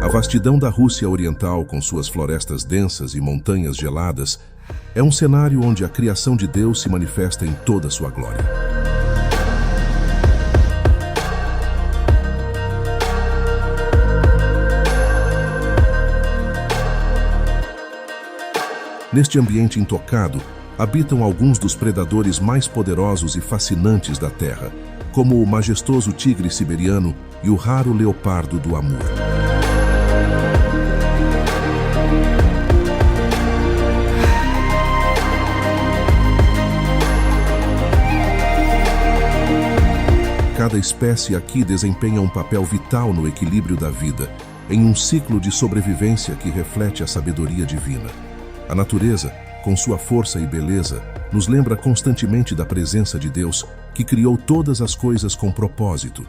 A vastidão da Rússia Oriental, com suas florestas densas e montanhas geladas, é um cenário onde a criação de Deus se manifesta em toda sua glória. Neste ambiente intocado, habitam alguns dos predadores mais poderosos e fascinantes da Terra, como o majestoso tigre siberiano e o raro leopardo do Amur. Cada espécie aqui desempenha um papel vital no equilíbrio da vida, em um ciclo de sobrevivência que reflete a sabedoria divina. A natureza, com sua força e beleza, nos lembra constantemente da presença de Deus, que criou todas as coisas com propósito.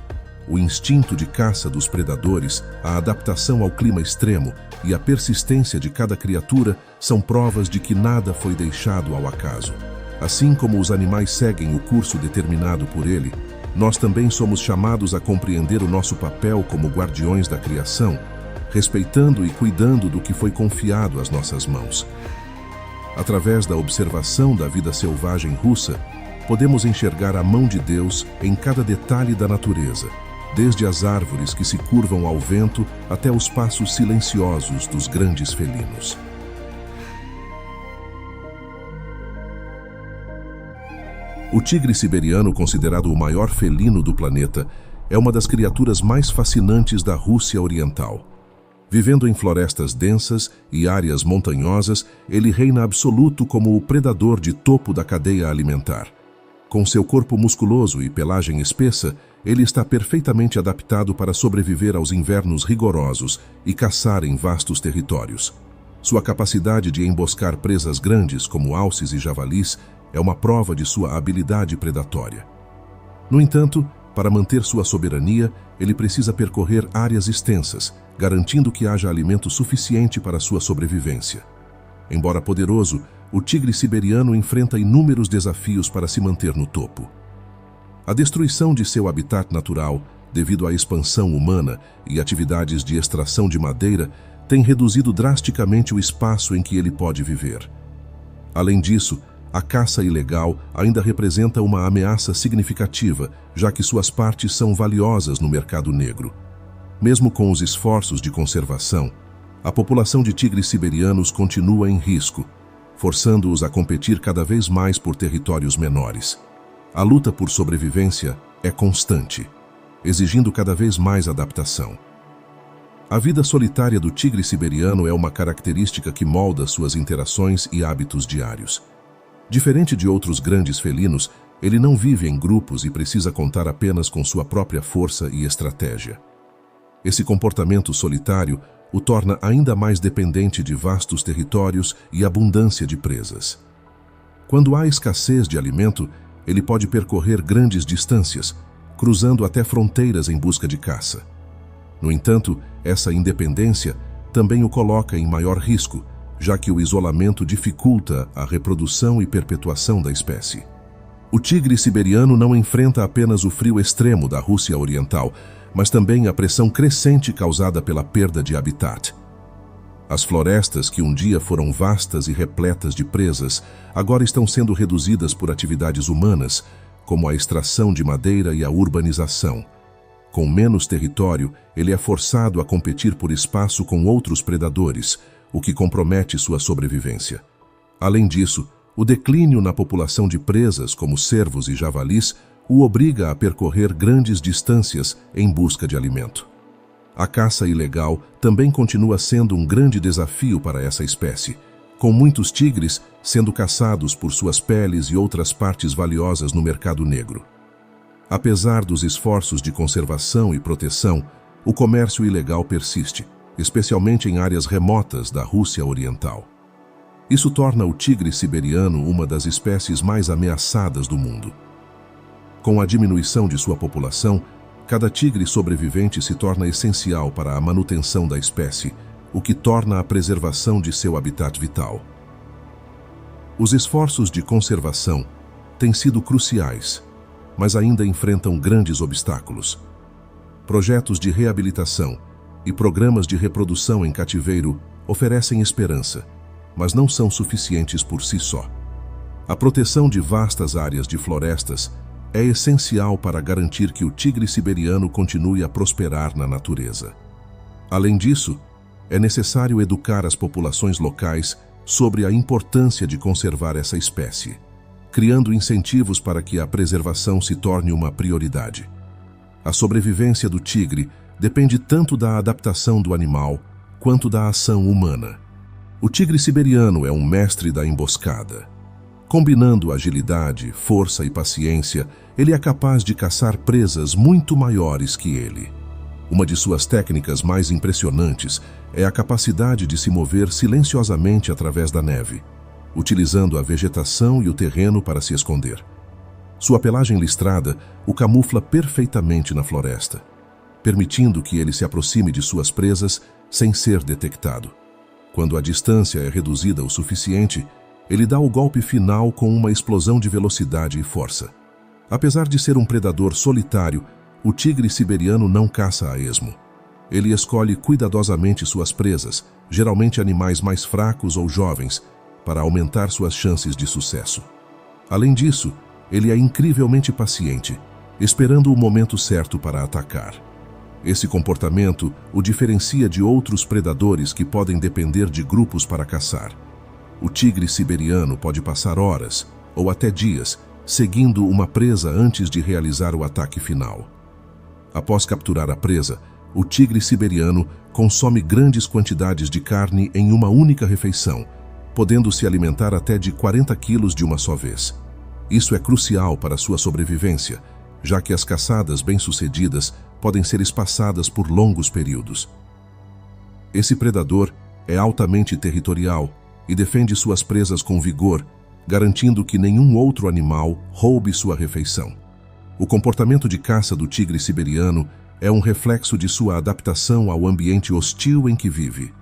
O instinto de caça dos predadores, a adaptação ao clima extremo e a persistência de cada criatura são provas de que nada foi deixado ao acaso. Assim como os animais seguem o curso determinado por ele, nós também somos chamados a compreender o nosso papel como guardiões da criação, respeitando e cuidando do que foi confiado às nossas mãos. Através da observação da vida selvagem russa, podemos enxergar a mão de Deus em cada detalhe da natureza, desde as árvores que se curvam ao vento até os passos silenciosos dos grandes felinos. O tigre siberiano, considerado o maior felino do planeta, é uma das criaturas mais fascinantes da Rússia Oriental. Vivendo em florestas densas e áreas montanhosas, ele reina absoluto como o predador de topo da cadeia alimentar. Com seu corpo musculoso e pelagem espessa, ele está perfeitamente adaptado para sobreviver aos invernos rigorosos e caçar em vastos territórios. Sua capacidade de emboscar presas grandes, como alces e javalis, é uma prova de sua habilidade predatória. No entanto, para manter sua soberania, ele precisa percorrer áreas extensas, garantindo que haja alimento suficiente para sua sobrevivência. Embora poderoso, o tigre siberiano enfrenta inúmeros desafios para se manter no topo. A destruição de seu habitat natural, devido à expansão humana e atividades de extração de madeira, tem reduzido drasticamente o espaço em que ele pode viver. Além disso, a caça ilegal ainda representa uma ameaça significativa, já que suas partes são valiosas no mercado negro. Mesmo com os esforços de conservação, a população de tigres siberianos continua em risco, forçando-os a competir cada vez mais por territórios menores. A luta por sobrevivência é constante, exigindo cada vez mais adaptação. A vida solitária do tigre siberiano é uma característica que molda suas interações e hábitos diários. Diferente de outros grandes felinos, ele não vive em grupos e precisa contar apenas com sua própria força e estratégia. Esse comportamento solitário o torna ainda mais dependente de vastos territórios e abundância de presas. Quando há escassez de alimento, ele pode percorrer grandes distâncias, cruzando até fronteiras em busca de caça. No entanto, essa independência também o coloca em maior risco, já que o isolamento dificulta a reprodução e perpetuação da espécie. O tigre siberiano não enfrenta apenas o frio extremo da Rússia Oriental, mas também a pressão crescente causada pela perda de habitat. As florestas, que um dia foram vastas e repletas de presas, agora estão sendo reduzidas por atividades humanas, como a extração de madeira e a urbanização. Com menos território, ele é forçado a competir por espaço com outros predadores, o que compromete sua sobrevivência. Além disso, o declínio na população de presas, como cervos e javalis, o obriga a percorrer grandes distâncias em busca de alimento. A caça ilegal também continua sendo um grande desafio para essa espécie, com muitos tigres sendo caçados por suas peles e outras partes valiosas no mercado negro. Apesar dos esforços de conservação e proteção, o comércio ilegal persiste, especialmente em áreas remotas da Rússia Oriental. Isso torna o tigre siberiano uma das espécies mais ameaçadas do mundo. Com a diminuição de sua população, cada tigre sobrevivente se torna essencial para a manutenção da espécie, o que torna a preservação de seu habitat vital. Os esforços de conservação têm sido cruciais, mas ainda enfrentam grandes obstáculos. Projetos de reabilitação, e programas de reprodução em cativeiro oferecem esperança, mas não são suficientes por si só. A proteção de vastas áreas de florestas é essencial para garantir que o tigre siberiano continue a prosperar na natureza. Além disso, é necessário educar as populações locais sobre a importância de conservar essa espécie, criando incentivos para que a preservação se torne uma prioridade. A sobrevivência do tigre depende tanto da adaptação do animal quanto da ação humana. O tigre siberiano é um mestre da emboscada. Combinando agilidade, força e paciência, ele é capaz de caçar presas muito maiores que ele. Uma de suas técnicas mais impressionantes é a capacidade de se mover silenciosamente através da neve, utilizando a vegetação e o terreno para se esconder. Sua pelagem listrada o camufla perfeitamente na floresta, permitindo que ele se aproxime de suas presas sem ser detectado. Quando a distância é reduzida o suficiente, ele dá o golpe final com uma explosão de velocidade e força. Apesar de ser um predador solitário, o tigre siberiano não caça a esmo. Ele escolhe cuidadosamente suas presas, geralmente animais mais fracos ou jovens, para aumentar suas chances de sucesso. Além disso, ele é incrivelmente paciente, esperando o momento certo para atacar. Esse comportamento o diferencia de outros predadores que podem depender de grupos para caçar. O tigre siberiano pode passar horas, ou até dias, seguindo uma presa antes de realizar o ataque final. Após capturar a presa, o tigre siberiano consome grandes quantidades de carne em uma única refeição, podendo se alimentar até de 40 quilos de uma só vez. Isso é crucial para sua sobrevivência, já que as caçadas bem-sucedidas podem ser espaçadas por longos períodos. Esse predador é altamente territorial e defende suas presas com vigor, garantindo que nenhum outro animal roube sua refeição. O comportamento de caça do tigre siberiano é um reflexo de sua adaptação ao ambiente hostil em que vive.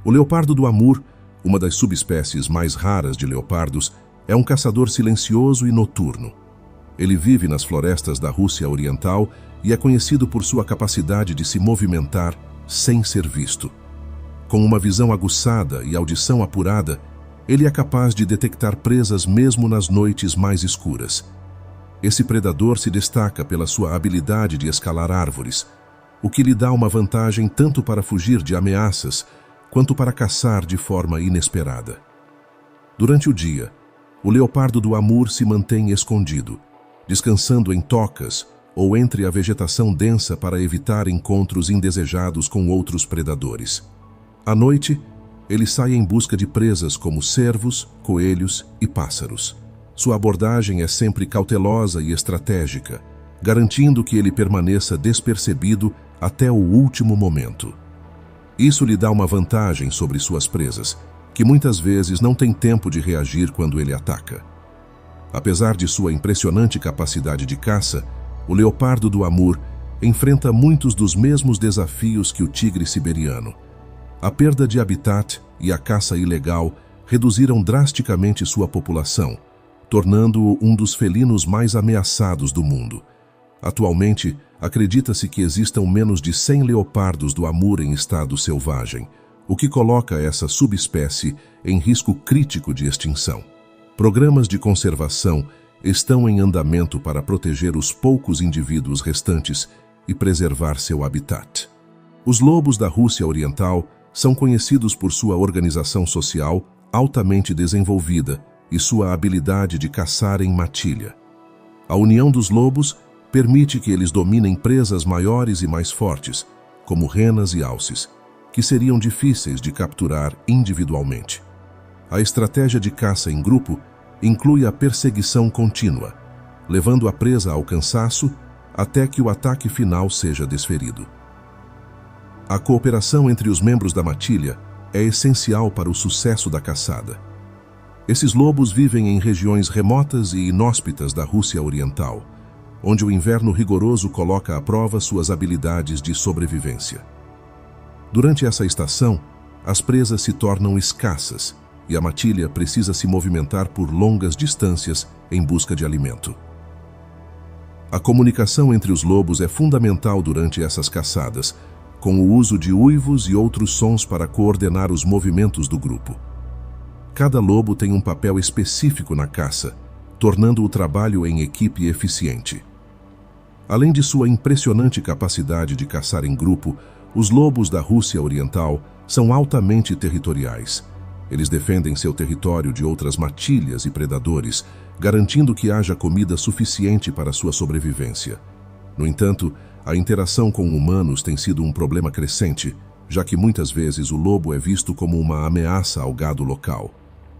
O leopardo do Amur, uma das subespécies mais raras de leopardos, é um caçador silencioso e noturno. Ele vive nas florestas da Rússia Oriental e é conhecido por sua capacidade de se movimentar sem ser visto. Com uma visão aguçada e audição apurada, ele é capaz de detectar presas mesmo nas noites mais escuras. Esse predador se destaca pela sua habilidade de escalar árvores, o que lhe dá uma vantagem tanto para fugir de ameaças quanto para caçar de forma inesperada. Durante o dia, o leopardo do Amur se mantém escondido, descansando em tocas ou entre a vegetação densa para evitar encontros indesejados com outros predadores. À noite, ele sai em busca de presas como cervos, coelhos e pássaros. Sua abordagem é sempre cautelosa e estratégica, garantindo que ele permaneça despercebido até o último momento. Isso lhe dá uma vantagem sobre suas presas, que muitas vezes não têm tempo de reagir quando ele ataca. Apesar de sua impressionante capacidade de caça, o leopardo do Amur enfrenta muitos dos mesmos desafios que o tigre siberiano. A perda de habitat e a caça ilegal reduziram drasticamente sua população, tornando-o um dos felinos mais ameaçados do mundo. Atualmente, acredita-se que existam menos de 100 leopardos do Amur em estado selvagem, o que coloca essa subespécie em risco crítico de extinção. Programas de conservação estão em andamento para proteger os poucos indivíduos restantes e preservar seu habitat. Os lobos da Rússia Oriental são conhecidos por sua organização social altamente desenvolvida e sua habilidade de caçar em matilha. A união dos lobos permite que eles dominem presas maiores e mais fortes, como renas e alces, que seriam difíceis de capturar individualmente. A estratégia de caça em grupo inclui a perseguição contínua, levando a presa ao cansaço até que o ataque final seja desferido. A cooperação entre os membros da matilha é essencial para o sucesso da caçada. Esses lobos vivem em regiões remotas e inóspitas da Rússia Oriental, onde o inverno rigoroso coloca à prova suas habilidades de sobrevivência. Durante essa estação, as presas se tornam escassas e a matilha precisa se movimentar por longas distâncias em busca de alimento. A comunicação entre os lobos é fundamental durante essas caçadas, com o uso de uivos e outros sons para coordenar os movimentos do grupo. Cada lobo tem um papel específico na caça, tornando o trabalho em equipe eficiente. Além de sua impressionante capacidade de caçar em grupo, os lobos da Rússia Oriental são altamente territoriais. Eles defendem seu território de outras matilhas e predadores, garantindo que haja comida suficiente para sua sobrevivência. No entanto, a interação com humanos tem sido um problema crescente, já que muitas vezes o lobo é visto como uma ameaça ao gado local.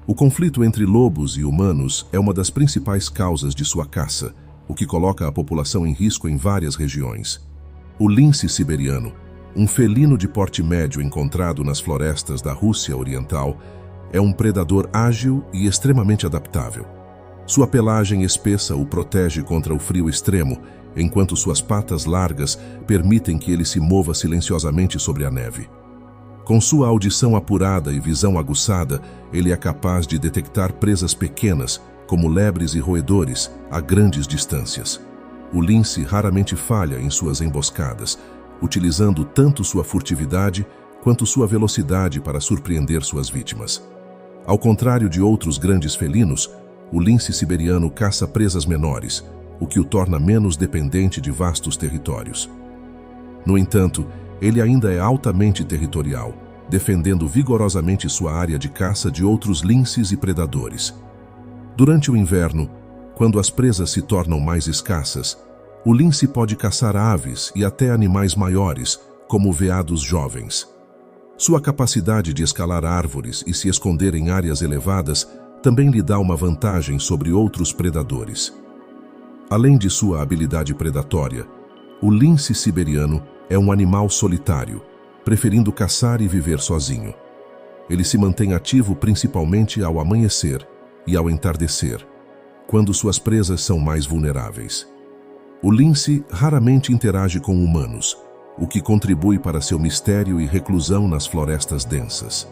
O conflito entre lobos e humanos é uma das principais causas de sua caça, o que coloca a população em risco em várias regiões. O lince siberiano, um felino de porte médio encontrado nas florestas da Rússia Oriental, é um predador ágil e extremamente adaptável. Sua pelagem espessa o protege contra o frio extremo, enquanto suas patas largas permitem que ele se mova silenciosamente sobre a neve. Com sua audição apurada e visão aguçada, ele é capaz de detectar presas pequenas, como lebres e roedores, a grandes distâncias. O lince raramente falha em suas emboscadas, utilizando tanto sua furtividade quanto sua velocidade para surpreender suas vítimas. Ao contrário de outros grandes felinos, o lince siberiano caça presas menores, o que o torna menos dependente de vastos territórios. No entanto, ele ainda é altamente territorial, defendendo vigorosamente sua área de caça de outros linces e predadores. Durante o inverno, quando as presas se tornam mais escassas, o lince pode caçar aves e até animais maiores, como veados jovens. Sua capacidade de escalar árvores e se esconder em áreas elevadas também lhe dá uma vantagem sobre outros predadores. Além de sua habilidade predatória, o lince siberiano é um animal solitário, preferindo caçar e viver sozinho. Ele se mantém ativo principalmente ao amanhecer e ao entardecer, quando suas presas são mais vulneráveis. O lince raramente interage com humanos, o que contribui para seu mistério e reclusão nas florestas densas.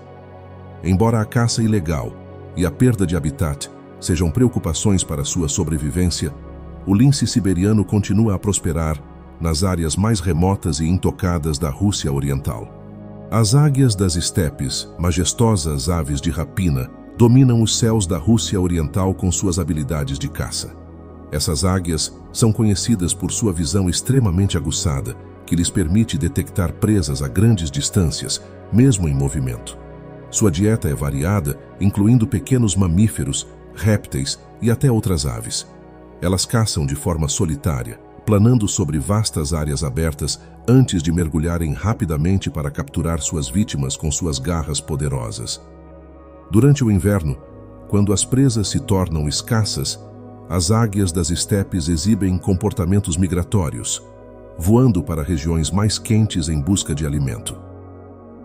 Embora a caça ilegal e a perda de habitat sejam preocupações para sua sobrevivência, o lince siberiano continua a prosperar nas áreas mais remotas e intocadas da Rússia Oriental. As águias das estepes, majestosas aves de rapina, dominam os céus da Rússia Oriental com suas habilidades de caça. Essas águias são conhecidas por sua visão extremamente aguçada, que lhes permite detectar presas a grandes distâncias, mesmo em movimento. Sua dieta é variada, incluindo pequenos mamíferos, répteis e até outras aves. Elas caçam de forma solitária, planando sobre vastas áreas abertas antes de mergulharem rapidamente para capturar suas vítimas com suas garras poderosas. Durante o inverno, quando as presas se tornam escassas, as águias das estepes exibem comportamentos migratórios, voando para regiões mais quentes em busca de alimento.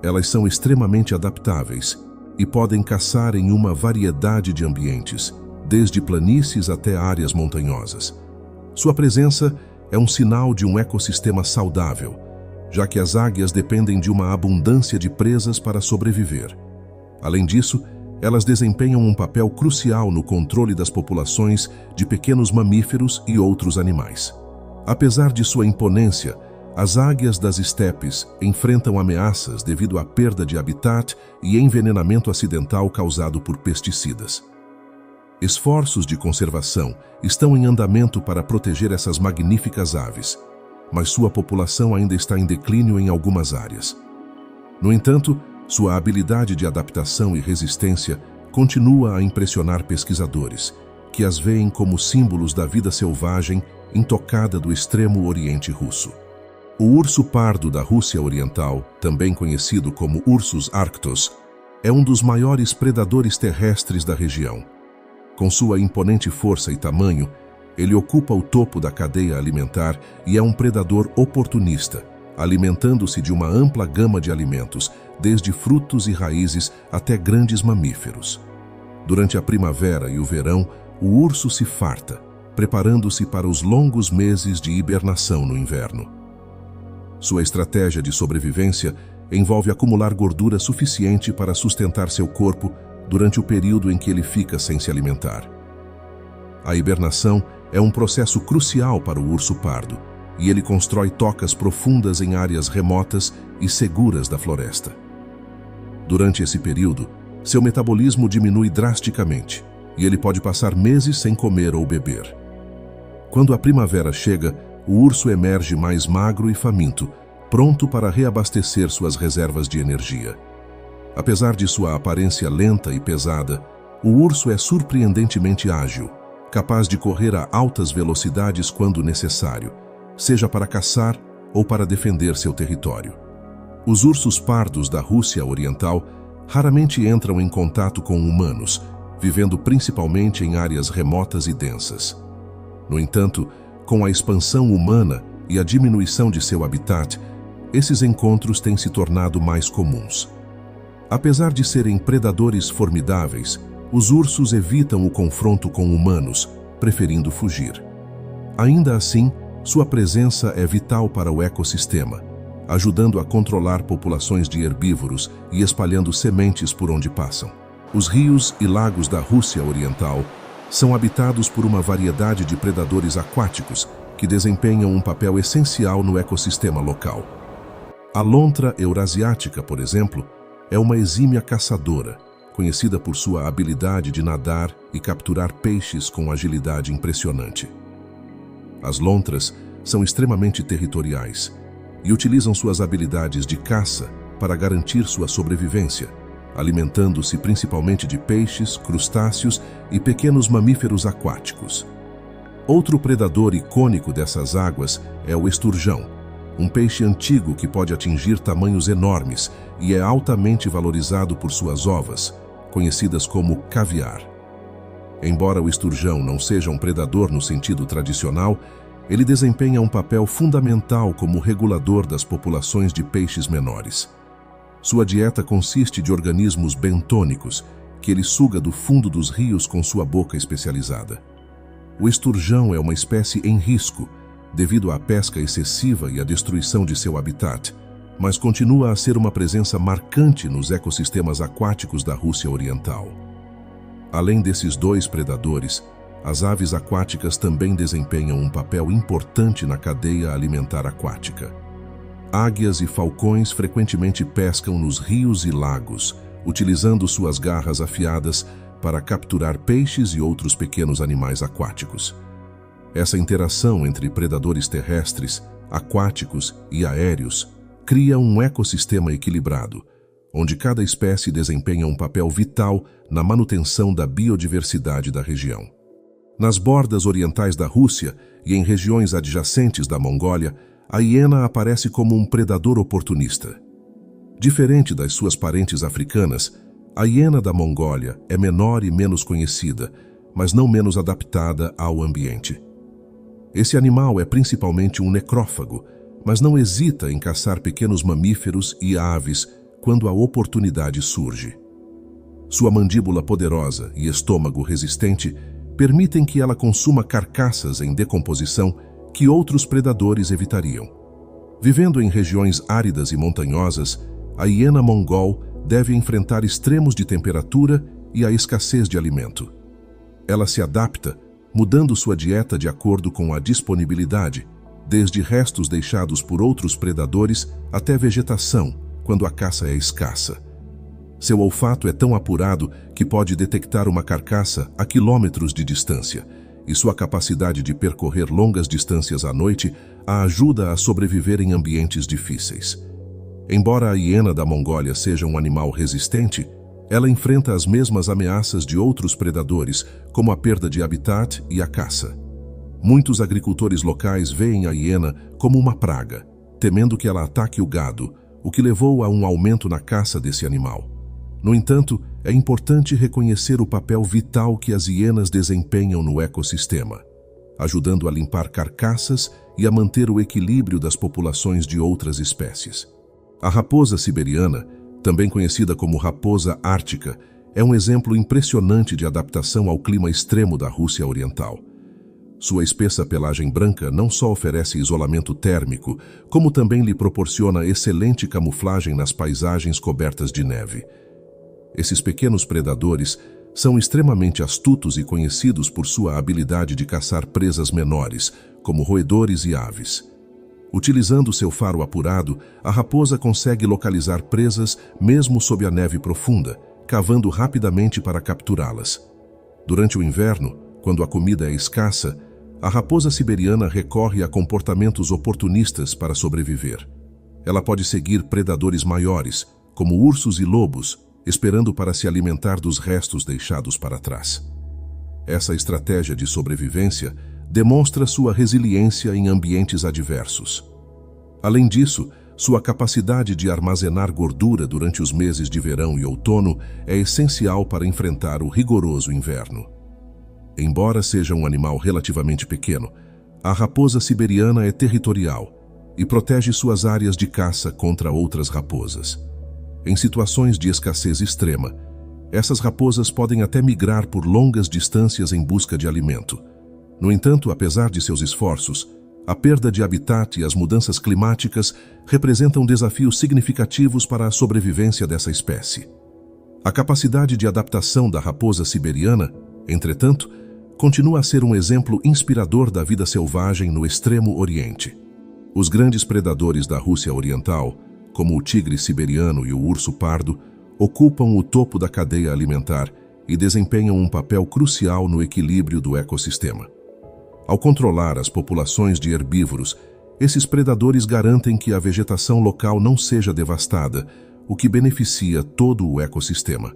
Elas são extremamente adaptáveis e podem caçar em uma variedade de ambientes, desde planícies até áreas montanhosas. Sua presença é um sinal de um ecossistema saudável, já que as águias dependem de uma abundância de presas para sobreviver. Além disso, elas desempenham um papel crucial no controle das populações de pequenos mamíferos e outros animais. Apesar de sua imponência, as águias das estepes enfrentam ameaças devido à perda de habitat e envenenamento acidental causado por pesticidas. Esforços de conservação estão em andamento para proteger essas magníficas aves, mas sua população ainda está em declínio em algumas áreas. No entanto, sua habilidade de adaptação e resistência continua a impressionar pesquisadores, que as veem como símbolos da vida selvagem intocada do extremo Oriente Russo. O urso pardo da Rússia Oriental, também conhecido como Ursus arctos, é um dos maiores predadores terrestres da região. Com sua imponente força e tamanho, ele ocupa o topo da cadeia alimentar e é um predador oportunista, alimentando-se de uma ampla gama de alimentos, desde frutos e raízes até grandes mamíferos. Durante a primavera e o verão, o urso se farta, preparando-se para os longos meses de hibernação no inverno. Sua estratégia de sobrevivência envolve acumular gordura suficiente para sustentar seu corpo durante o período em que ele fica sem se alimentar. A hibernação é um processo crucial para o urso pardo, e ele constrói tocas profundas em áreas remotas e seguras da floresta. Durante esse período, seu metabolismo diminui drasticamente e ele pode passar meses sem comer ou beber. Quando a primavera chega, o urso emerge mais magro e faminto, pronto para reabastecer suas reservas de energia. Apesar de sua aparência lenta e pesada, o urso é surpreendentemente ágil, capaz de correr a altas velocidades quando necessário, seja para caçar ou para defender seu território. Os ursos pardos da Rússia Oriental raramente entram em contato com humanos, vivendo principalmente em áreas remotas e densas. No entanto, com a expansão humana e a diminuição de seu habitat, esses encontros têm se tornado mais comuns. Apesar de serem predadores formidáveis, os ursos evitam o confronto com humanos, preferindo fugir. Ainda assim, sua presença é vital para o ecossistema, ajudando a controlar populações de herbívoros e espalhando sementes por onde passam. Os rios e lagos da Rússia Oriental são habitados por uma variedade de predadores aquáticos que desempenham um papel essencial no ecossistema local. A lontra eurasiática, por exemplo, é uma exímia caçadora, conhecida por sua habilidade de nadar e capturar peixes com agilidade impressionante. As lontras são extremamente territoriais e utilizam suas habilidades de caça para garantir sua sobrevivência, alimentando-se principalmente de peixes, crustáceos e pequenos mamíferos aquáticos. Outro predador icônico dessas águas é o esturjão, um peixe antigo que pode atingir tamanhos enormes e é altamente valorizado por suas ovas, conhecidas como caviar. Embora o esturjão não seja um predador no sentido tradicional, ele desempenha um papel fundamental como regulador das populações de peixes menores. Sua dieta consiste de organismos bentônicos, que ele suga do fundo dos rios com sua boca especializada. O esturjão é uma espécie em risco, devido à pesca excessiva e à destruição de seu habitat, mas continua a ser uma presença marcante nos ecossistemas aquáticos da Rússia Oriental. Além desses dois predadores, as aves aquáticas também desempenham um papel importante na cadeia alimentar aquática. Águias e falcões frequentemente pescam nos rios e lagos, utilizando suas garras afiadas para capturar peixes e outros pequenos animais aquáticos. Essa interação entre predadores terrestres, aquáticos e aéreos cria um ecossistema equilibrado, onde cada espécie desempenha um papel vital na manutenção da biodiversidade da região. Nas bordas orientais da Rússia e em regiões adjacentes da Mongólia, a hiena aparece como um predador oportunista. Diferente das suas parentes africanas, a hiena da Mongólia é menor e menos conhecida, mas não menos adaptada ao ambiente. Esse animal é principalmente um necrófago, mas não hesita em caçar pequenos mamíferos e aves quando a oportunidade surge. Sua mandíbula poderosa e estômago resistente permitem que ela consuma carcaças em decomposição que outros predadores evitariam. Vivendo em regiões áridas e montanhosas, a hiena mongol deve enfrentar extremos de temperatura e a escassez de alimento. Ela se adapta, mudando sua dieta de acordo com a disponibilidade, desde restos deixados por outros predadores até vegetação, quando a caça é escassa. Seu olfato é tão apurado que pode detectar uma carcaça a quilômetros de distância, e sua capacidade de percorrer longas distâncias à noite a ajuda a sobreviver em ambientes difíceis. Embora a hiena da Mongólia seja um animal resistente, ela enfrenta as mesmas ameaças de outros predadores, como a perda de habitat e a caça. Muitos agricultores locais veem a hiena como uma praga, temendo que ela ataque o gado, o que levou a um aumento na caça desse animal. No entanto, é importante reconhecer o papel vital que as hienas desempenham no ecossistema, ajudando a limpar carcaças e a manter o equilíbrio das populações de outras espécies. A raposa siberiana, também conhecida como raposa ártica, é um exemplo impressionante de adaptação ao clima extremo da Rússia Oriental. Sua espessa pelagem branca não só oferece isolamento térmico, como também lhe proporciona excelente camuflagem nas paisagens cobertas de neve. Esses pequenos predadores são extremamente astutos e conhecidos por sua habilidade de caçar presas menores, como roedores e aves. Utilizando seu faro apurado, a raposa consegue localizar presas mesmo sob a neve profunda, cavando rapidamente para capturá-las. Durante o inverno, quando a comida é escassa, a raposa siberiana recorre a comportamentos oportunistas para sobreviver. Ela pode seguir predadores maiores, como ursos e lobos, esperando para se alimentar dos restos deixados para trás. Essa estratégia de sobrevivência demonstra sua resiliência em ambientes adversos. Além disso, sua capacidade de armazenar gordura durante os meses de verão e outono é essencial para enfrentar o rigoroso inverno. Embora seja um animal relativamente pequeno, a raposa siberiana é territorial e protege suas áreas de caça contra outras raposas. Em situações de escassez extrema, essas raposas podem até migrar por longas distâncias em busca de alimento. No entanto, apesar de seus esforços, a perda de habitat e as mudanças climáticas representam desafios significativos para a sobrevivência dessa espécie. A capacidade de adaptação da raposa siberiana, entretanto, continua a ser um exemplo inspirador da vida selvagem no Extremo Oriente. Os grandes predadores da Rússia Oriental, como o tigre siberiano e o urso pardo, ocupam o topo da cadeia alimentar e desempenham um papel crucial no equilíbrio do ecossistema. Ao controlar as populações de herbívoros, esses predadores garantem que a vegetação local não seja devastada, o que beneficia todo o ecossistema.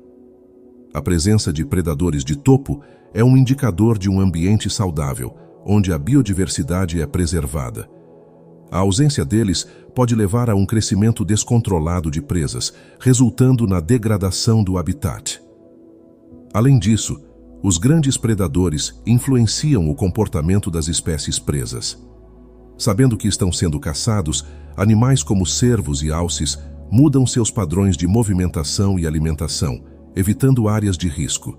A presença de predadores de topo é um indicador de um ambiente saudável, onde a biodiversidade é preservada. A ausência deles pode levar a um crescimento descontrolado de presas, resultando na degradação do habitat. Além disso, os grandes predadores influenciam o comportamento das espécies presas. Sabendo que estão sendo caçados, animais como cervos e alces mudam seus padrões de movimentação e alimentação, evitando áreas de risco.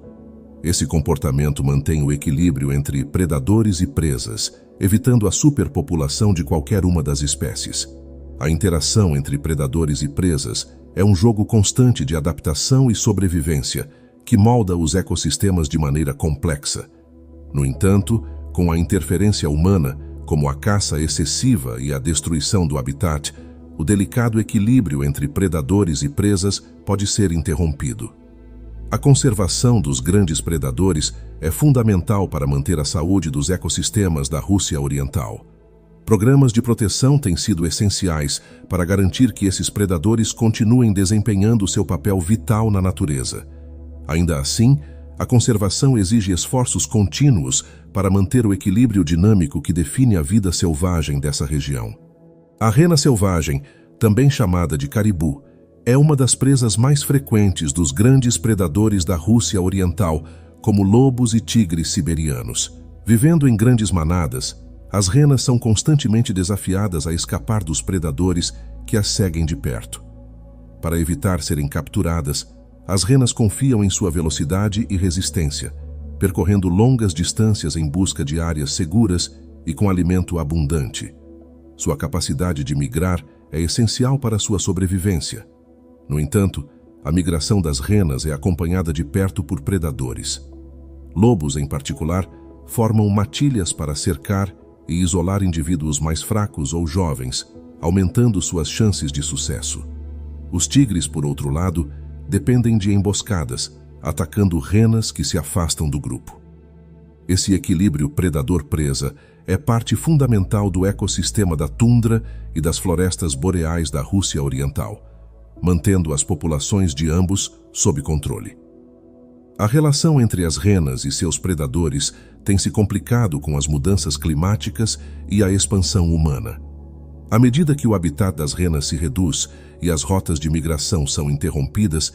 Esse comportamento mantém o equilíbrio entre predadores e presas, evitando a superpopulação de qualquer uma das espécies. A interação entre predadores e presas é um jogo constante de adaptação e sobrevivência, que molda os ecossistemas de maneira complexa. No entanto, com a interferência humana, como a caça excessiva e a destruição do habitat, o delicado equilíbrio entre predadores e presas pode ser interrompido. A conservação dos grandes predadores é fundamental para manter a saúde dos ecossistemas da Rússia Oriental. Programas de proteção têm sido essenciais para garantir que esses predadores continuem desempenhando seu papel vital na natureza. Ainda assim, a conservação exige esforços contínuos para manter o equilíbrio dinâmico que define a vida selvagem dessa região. A rena selvagem, também chamada de caribu, é uma das presas mais frequentes dos grandes predadores da Rússia Oriental, como lobos e tigres siberianos. Vivendo em grandes manadas, as renas são constantemente desafiadas a escapar dos predadores que as seguem de perto. Para evitar serem capturadas, as renas confiam em sua velocidade e resistência, percorrendo longas distâncias em busca de áreas seguras e com alimento abundante. Sua capacidade de migrar é essencial para sua sobrevivência. No entanto, a migração das renas é acompanhada de perto por predadores. Lobos, em particular, formam matilhas para cercar e isolar indivíduos mais fracos ou jovens, aumentando suas chances de sucesso. Os tigres, por outro lado, dependem de emboscadas, atacando renas que se afastam do grupo. Esse equilíbrio predador-presa é parte fundamental do ecossistema da tundra e das florestas boreais da Rússia Oriental, mantendo as populações de ambos sob controle. A relação entre as renas e seus predadores tem se complicado com as mudanças climáticas e a expansão humana. À medida que o habitat das renas se reduz e as rotas de migração são interrompidas,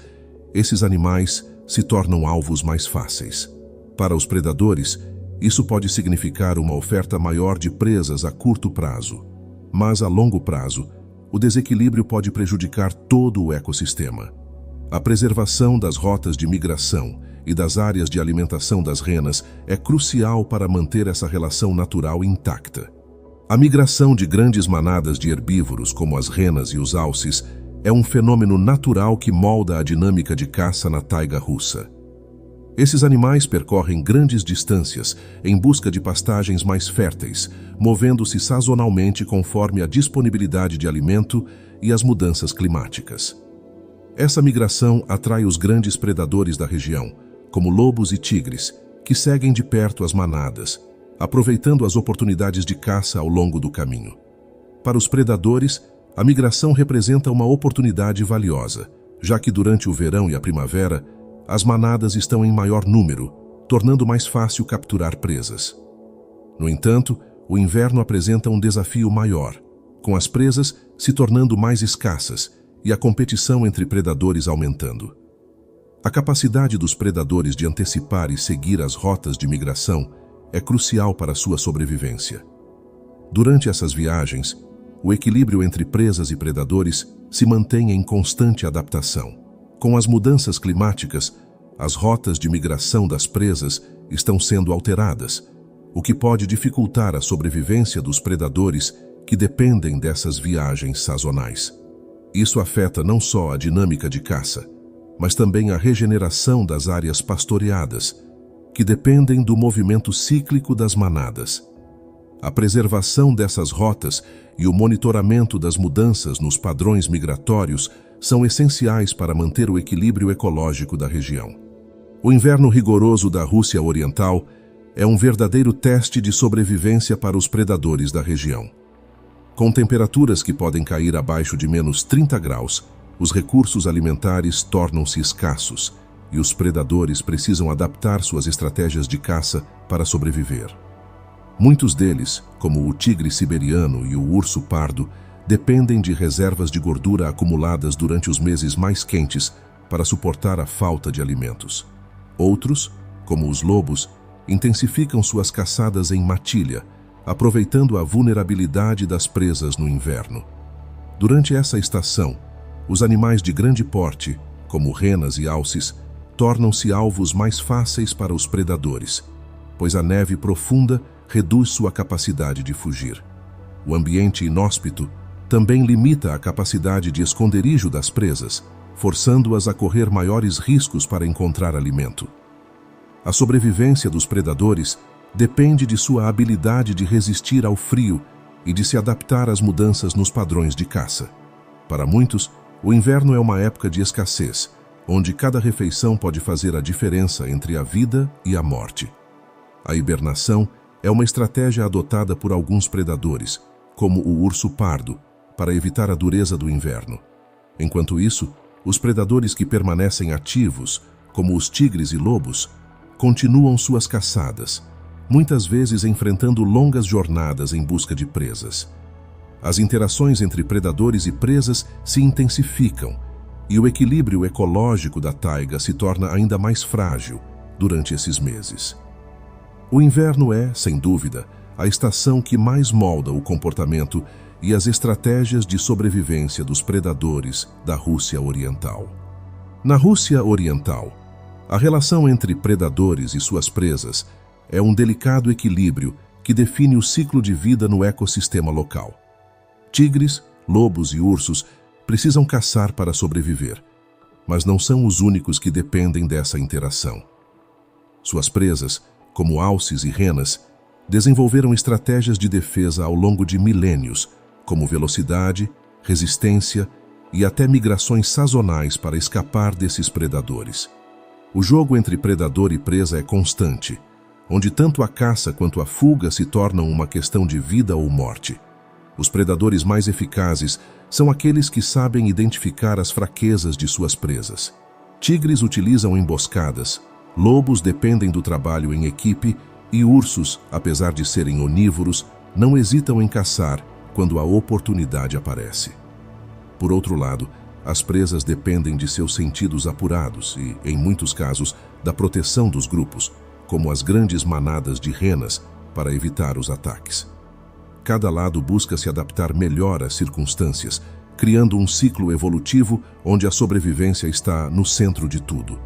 esses animais se tornam alvos mais fáceis. Para os predadores, isso pode significar uma oferta maior de presas a curto prazo, mas a longo prazo, o desequilíbrio pode prejudicar todo o ecossistema. A preservação das rotas de migração e das áreas de alimentação das renas é crucial para manter essa relação natural intacta. A migração de grandes manadas de herbívoros, como as renas e os alces, é um fenômeno natural que molda a dinâmica de caça na taiga russa. Esses animais percorrem grandes distâncias em busca de pastagens mais férteis, movendo-se sazonalmente conforme a disponibilidade de alimento e as mudanças climáticas. Essa migração atrai os grandes predadores da região, como lobos e tigres, que seguem de perto as manadas, aproveitando as oportunidades de caça ao longo do caminho. Para os predadores, a migração representa uma oportunidade valiosa, já que durante o verão e a primavera, as manadas estão em maior número, tornando mais fácil capturar presas. No entanto, o inverno apresenta um desafio maior, com as presas se tornando mais escassas e a competição entre predadores aumentando. A capacidade dos predadores de antecipar e seguir as rotas de migração é crucial para sua sobrevivência. Durante essas viagens, o equilíbrio entre presas e predadores se mantém em constante adaptação. Com as mudanças climáticas, as rotas de migração das presas estão sendo alteradas, o que pode dificultar a sobrevivência dos predadores que dependem dessas viagens sazonais. Isso afeta não só a dinâmica de caça, mas também a regeneração das áreas pastoreadas, que dependem do movimento cíclico das manadas. A preservação dessas rotas e o monitoramento das mudanças nos padrões migratórios são essenciais para manter o equilíbrio ecológico da região. O inverno rigoroso da Rússia Oriental é um verdadeiro teste de sobrevivência para os predadores da região. Com temperaturas que podem cair abaixo de menos 30 graus, os recursos alimentares tornam-se escassos e os predadores precisam adaptar suas estratégias de caça para sobreviver. Muitos deles, como o tigre siberiano e o urso pardo, dependem de reservas de gordura acumuladas durante os meses mais quentes para suportar a falta de alimentos. Outros, como os lobos, intensificam suas caçadas em matilha, aproveitando a vulnerabilidade das presas no inverno. Durante essa estação, os animais de grande porte, como renas e alces, tornam-se alvos mais fáceis para os predadores, pois a neve profunda reduz sua capacidade de fugir. O ambiente inóspito também limita a capacidade de esconderijo das presas, forçando-as a correr maiores riscos para encontrar alimento. A sobrevivência dos predadores depende de sua habilidade de resistir ao frio e de se adaptar às mudanças nos padrões de caça. Para muitos, o inverno é uma época de escassez, onde cada refeição pode fazer a diferença entre a vida e a morte. A hibernação é uma estratégia adotada por alguns predadores, como o urso pardo, para evitar a dureza do inverno. Enquanto isso, os predadores que permanecem ativos, como os tigres e lobos, continuam suas caçadas, muitas vezes enfrentando longas jornadas em busca de presas. As interações entre predadores e presas se intensificam, e o equilíbrio ecológico da taiga se torna ainda mais frágil durante esses meses. O inverno é, sem dúvida, a estação que mais molda o comportamento e as estratégias de sobrevivência dos predadores da Rússia Oriental. Na Rússia Oriental, a relação entre predadores e suas presas é um delicado equilíbrio que define o ciclo de vida no ecossistema local. Tigres, lobos e ursos precisam caçar para sobreviver, mas não são os únicos que dependem dessa interação. Suas presas, como alces e renas, desenvolveram estratégias de defesa ao longo de milênios, como velocidade, resistência e até migrações sazonais para escapar desses predadores. O jogo entre predador e presa é constante, onde tanto a caça quanto a fuga se tornam uma questão de vida ou morte. Os predadores mais eficazes são aqueles que sabem identificar as fraquezas de suas presas. Tigres utilizam emboscadas, lobos dependem do trabalho em equipe e ursos, apesar de serem onívoros, não hesitam em caçar quando a oportunidade aparece. Por outro lado, as presas dependem de seus sentidos apurados e, em muitos casos, da proteção dos grupos, como as grandes manadas de renas, para evitar os ataques. Cada lado busca se adaptar melhor às circunstâncias, criando um ciclo evolutivo onde a sobrevivência está no centro de tudo.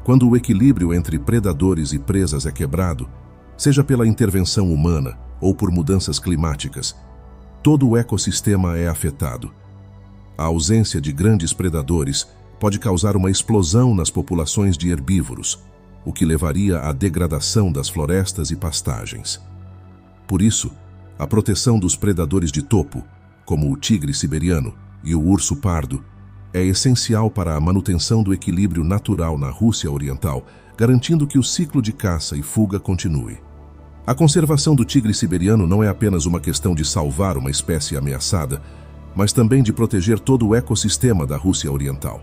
Quando o equilíbrio entre predadores e presas é quebrado, seja pela intervenção humana ou por mudanças climáticas, todo o ecossistema é afetado. A ausência de grandes predadores pode causar uma explosão nas populações de herbívoros, o que levaria à degradação das florestas e pastagens. Por isso, a proteção dos predadores de topo, como o tigre siberiano e o urso pardo, é essencial para a manutenção do equilíbrio natural na Rússia Oriental, garantindo que o ciclo de caça e fuga continue. A conservação do tigre siberiano não é apenas uma questão de salvar uma espécie ameaçada, mas também de proteger todo o ecossistema da Rússia Oriental.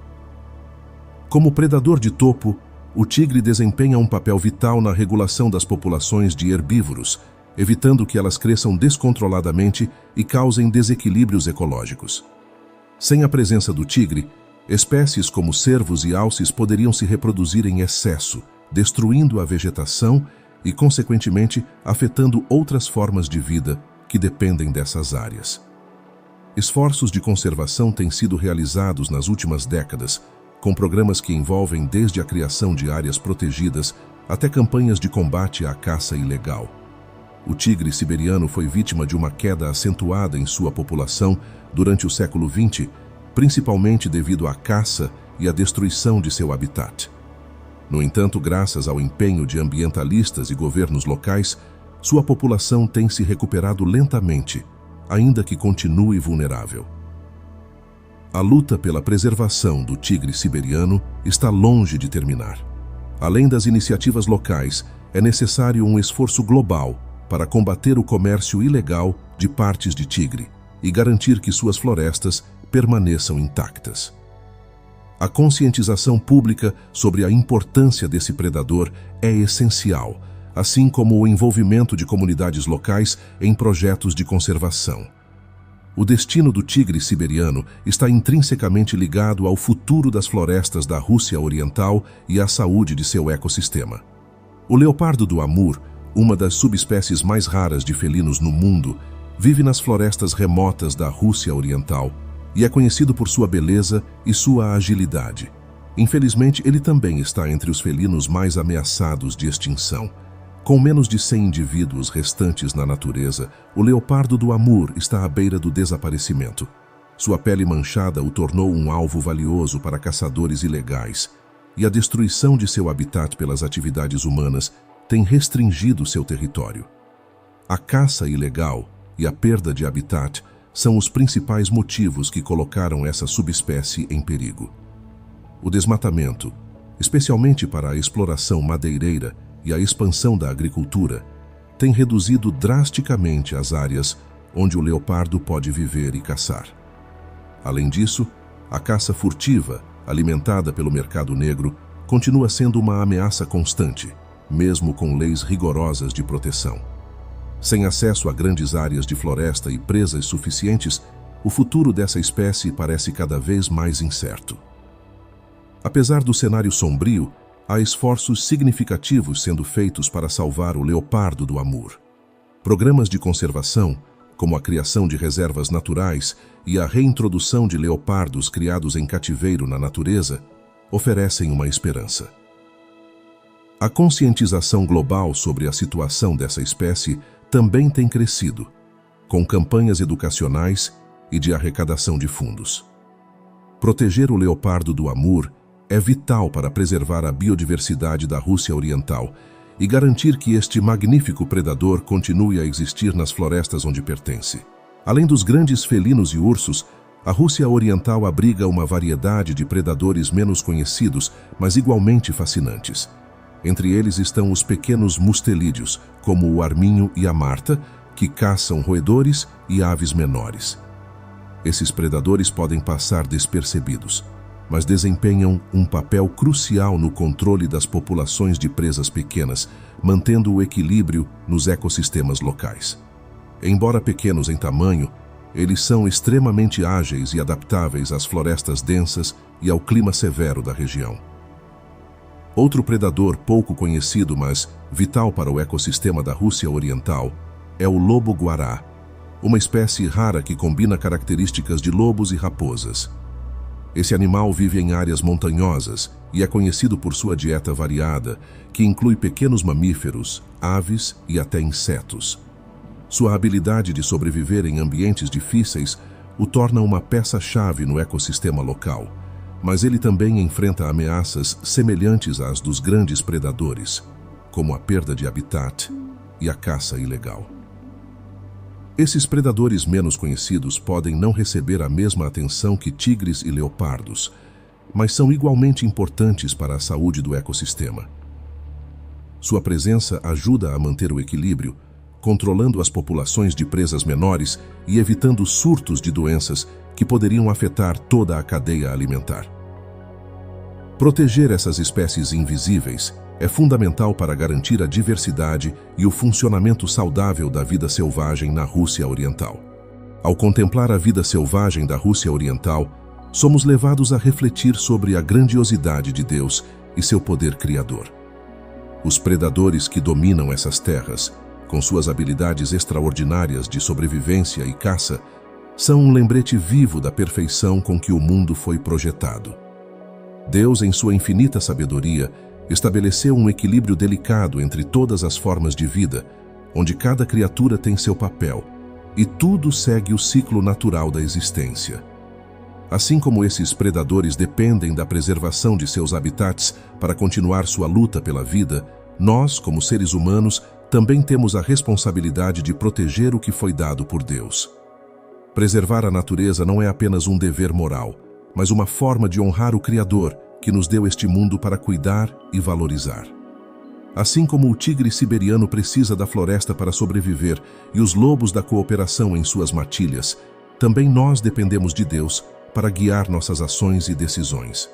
Como predador de topo, o tigre desempenha um papel vital na regulação das populações de herbívoros, evitando que elas cresçam descontroladamente e causem desequilíbrios ecológicos. Sem a presença do tigre, espécies como cervos e alces poderiam se reproduzir em excesso, destruindo a vegetação e, consequentemente, afetando outras formas de vida que dependem dessas áreas. Esforços de conservação têm sido realizados nas últimas décadas, com programas que envolvem desde a criação de áreas protegidas até campanhas de combate à caça ilegal. O tigre siberiano foi vítima de uma queda acentuada em sua população durante o século XX, principalmente devido à caça e à destruição de seu habitat. No entanto, graças ao empenho de ambientalistas e governos locais, sua população tem se recuperado lentamente, ainda que continue vulnerável. A luta pela preservação do tigre siberiano está longe de terminar. Além das iniciativas locais, é necessário um esforço global para combater o comércio ilegal de partes de tigre e garantir que suas florestas permaneçam intactas. A conscientização pública sobre a importância desse predador é essencial, assim como o envolvimento de comunidades locais em projetos de conservação. O destino do tigre siberiano está intrinsecamente ligado ao futuro das florestas da Rússia Oriental e à saúde de seu ecossistema. O leopardo do Amur, uma das subespécies mais raras de felinos no mundo, vive nas florestas remotas da Rússia Oriental e é conhecido por sua beleza e sua agilidade. Infelizmente, ele também está entre os felinos mais ameaçados de extinção. Com menos de 100 indivíduos restantes na natureza, o leopardo do Amur está à beira do desaparecimento. Sua pele manchada o tornou um alvo valioso para caçadores ilegais, e a destruição de seu habitat pelas atividades humanas tem restringido seu território. A caça ilegal e a perda de habitat são os principais motivos que colocaram essa subespécie em perigo. O desmatamento, especialmente para a exploração madeireira e a expansão da agricultura, tem reduzido drasticamente as áreas onde o leopardo pode viver e caçar. Além disso, a caça furtiva, alimentada pelo mercado negro, continua sendo uma ameaça constante, mesmo com leis rigorosas de proteção. Sem acesso a grandes áreas de floresta e presas suficientes, o futuro dessa espécie parece cada vez mais incerto. Apesar do cenário sombrio, há esforços significativos sendo feitos para salvar o leopardo do Amur. Programas de conservação, como a criação de reservas naturais e a reintrodução de leopardos criados em cativeiro na natureza, oferecem uma esperança. A conscientização global sobre a situação dessa espécie também tem crescido, com campanhas educacionais e de arrecadação de fundos. Proteger o leopardo do Amur é vital para preservar a biodiversidade da Rússia Oriental e garantir que este magnífico predador continue a existir nas florestas onde pertence. Além dos grandes felinos e ursos, a Rússia Oriental abriga uma variedade de predadores menos conhecidos, mas igualmente fascinantes. Entre eles estão os pequenos mustelídeos, como o arminho e a marta, que caçam roedores e aves menores. Esses predadores podem passar despercebidos, mas desempenham um papel crucial no controle das populações de presas pequenas, mantendo o equilíbrio nos ecossistemas locais. Embora pequenos em tamanho, eles são extremamente ágeis e adaptáveis às florestas densas e ao clima severo da região. Outro predador pouco conhecido, mas vital para o ecossistema da Rússia Oriental, é o lobo-guará, uma espécie rara que combina características de lobos e raposas. Esse animal vive em áreas montanhosas e é conhecido por sua dieta variada, que inclui pequenos mamíferos, aves e até insetos. Sua habilidade de sobreviver em ambientes difíceis o torna uma peça-chave no ecossistema local, mas ele também enfrenta ameaças semelhantes às dos grandes predadores, como a perda de habitat e a caça ilegal. Esses predadores menos conhecidos podem não receber a mesma atenção que tigres e leopardos, mas são igualmente importantes para a saúde do ecossistema. Sua presença ajuda a manter o equilíbrio, controlando as populações de presas menores e evitando surtos de doenças que poderiam afetar toda a cadeia alimentar. Proteger essas espécies invisíveis é fundamental para garantir a diversidade e o funcionamento saudável da vida selvagem na Rússia Oriental. Ao contemplar a vida selvagem da Rússia Oriental, somos levados a refletir sobre a grandiosidade de Deus e seu poder criador. Os predadores que dominam essas terras, com suas habilidades extraordinárias de sobrevivência e caça, são um lembrete vivo da perfeição com que o mundo foi projetado. Deus, em sua infinita sabedoria, estabeleceu um equilíbrio delicado entre todas as formas de vida, onde cada criatura tem seu papel, e tudo segue o ciclo natural da existência. Assim como esses predadores dependem da preservação de seus habitats para continuar sua luta pela vida, nós, como seres humanos, também temos a responsabilidade de proteger o que foi dado por Deus. Preservar a natureza não é apenas um dever moral, mas uma forma de honrar o Criador, que nos deu este mundo para cuidar e valorizar. Assim como o tigre siberiano precisa da floresta para sobreviver e os lobos da cooperação em suas matilhas, também nós dependemos de Deus para guiar nossas ações e decisões.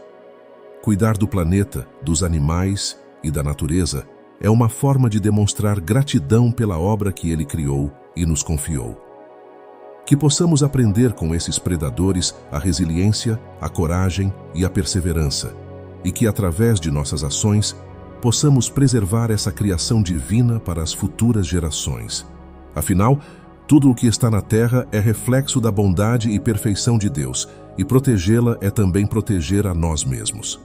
Cuidar do planeta, dos animais e da natureza é uma forma de demonstrar gratidão pela obra que Ele criou e nos confiou. Que possamos aprender com esses predadores a resiliência, a coragem e a perseverança, e que, através de nossas ações, possamos preservar essa criação divina para as futuras gerações. Afinal, tudo o que está na Terra é reflexo da bondade e perfeição de Deus, e protegê-la é também proteger a nós mesmos.